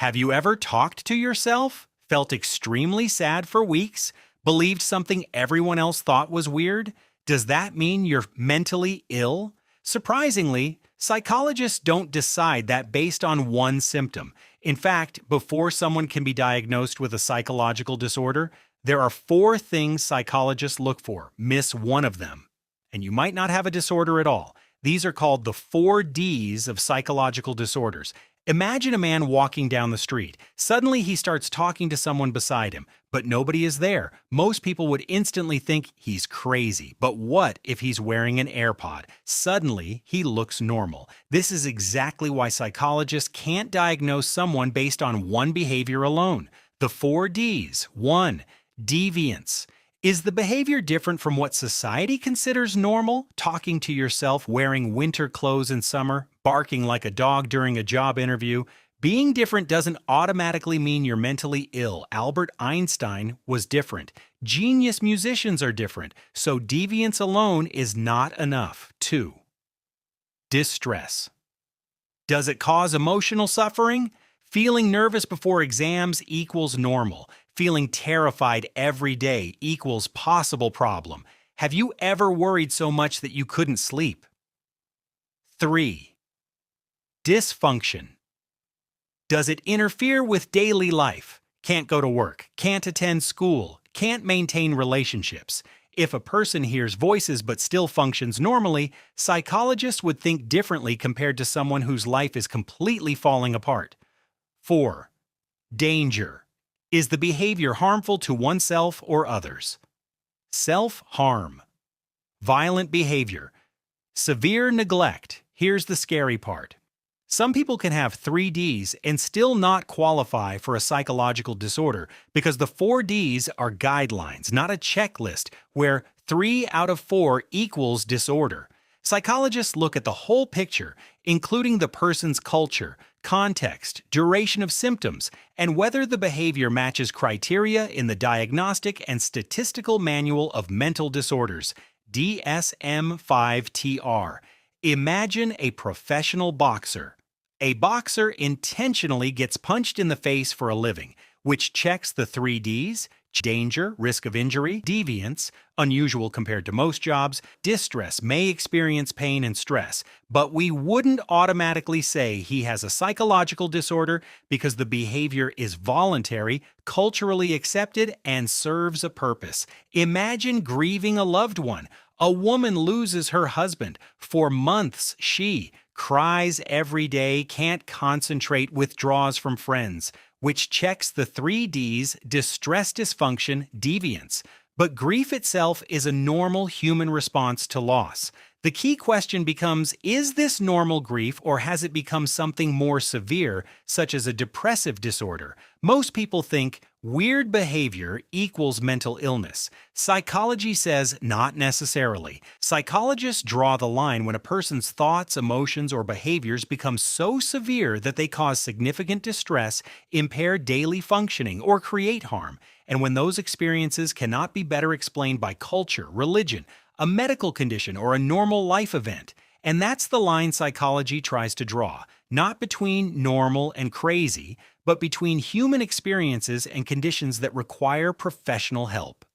Have you ever talked to yourself, felt extremely sad for weeks, believed something everyone else thought was weird? Does that mean you're mentally ill? Surprisingly, psychologists don't decide that based on one symptom. In fact, before someone can be diagnosed with a psychological disorder, there are four things psychologists look for. Miss one of them, and you might not have a disorder at all. These are called the 4 Ds of psychological disorders. Imagine a man walking down the street. Suddenly he starts talking to someone beside him, but nobody is there. Most people would instantly think he's crazy. But what if he's wearing an AirPod? Suddenly he looks normal. This is exactly why psychologists can't diagnose someone based on one behavior alone. The 4 Ds. 1. Deviance. Is the behavior different from what society considers normal? Talking to yourself, wearing winter clothes in summer, barking like a dog during a job interview. Being different doesn't automatically mean you're mentally ill. Albert Einstein was different. Genius musicians are different. So deviance alone is not enough. 2. Distress. Does it cause emotional suffering? Feeling nervous before exams equals normal. Feeling terrified every day equals possible problem. Have you ever worried so much that you couldn't sleep? 3. Dysfunction. Does it interfere with daily life? Can't go to work, can't attend school, can't maintain relationships. If a person hears voices but still functions normally, psychologists would think differently compared to someone whose life is completely falling apart. 4. Danger. Is the behavior harmful to oneself or others? Self-harm. Violent behavior. Severe neglect. Here's the scary part. Some people can have 3 Ds and still not qualify for a psychological disorder because the 4 Ds are guidelines, not a checklist where 3 out of 4 equals disorder. Psychologists look at the whole picture, including the person's culture, context, duration of symptoms, and whether the behavior matches criteria in the Diagnostic and Statistical Manual of Mental Disorders, DSM-5-TR. Imagine a professional boxer. A boxer intentionally gets punched in the face for a living, which checks the 3 Ds: danger, risk of injury; deviance, unusual compared to most jobs; distress, may experience pain and stress. But we wouldn't automatically say he has a psychological disorder because the behavior is voluntary, culturally accepted, and serves a purpose. Imagine grieving a loved one. A woman loses her husband. For months, she cries every day, can't concentrate, withdraws from friends, which checks the 3 Ds: distress, dysfunction, deviance. But grief itself is a normal human response to loss. The key question becomes, is this normal grief or has it become something more severe, such as a depressive disorder? Most people think weird behavior equals mental illness. Psychology says not necessarily. Psychologists draw the line when a person's thoughts, emotions, or behaviors become so severe that they cause significant distress, impair daily functioning, or create harm. And when those experiences cannot be better explained by culture, religion, a medical condition, or a normal life event. And that's the line psychology tries to draw, not between normal and crazy, but between human experiences and conditions that require professional help.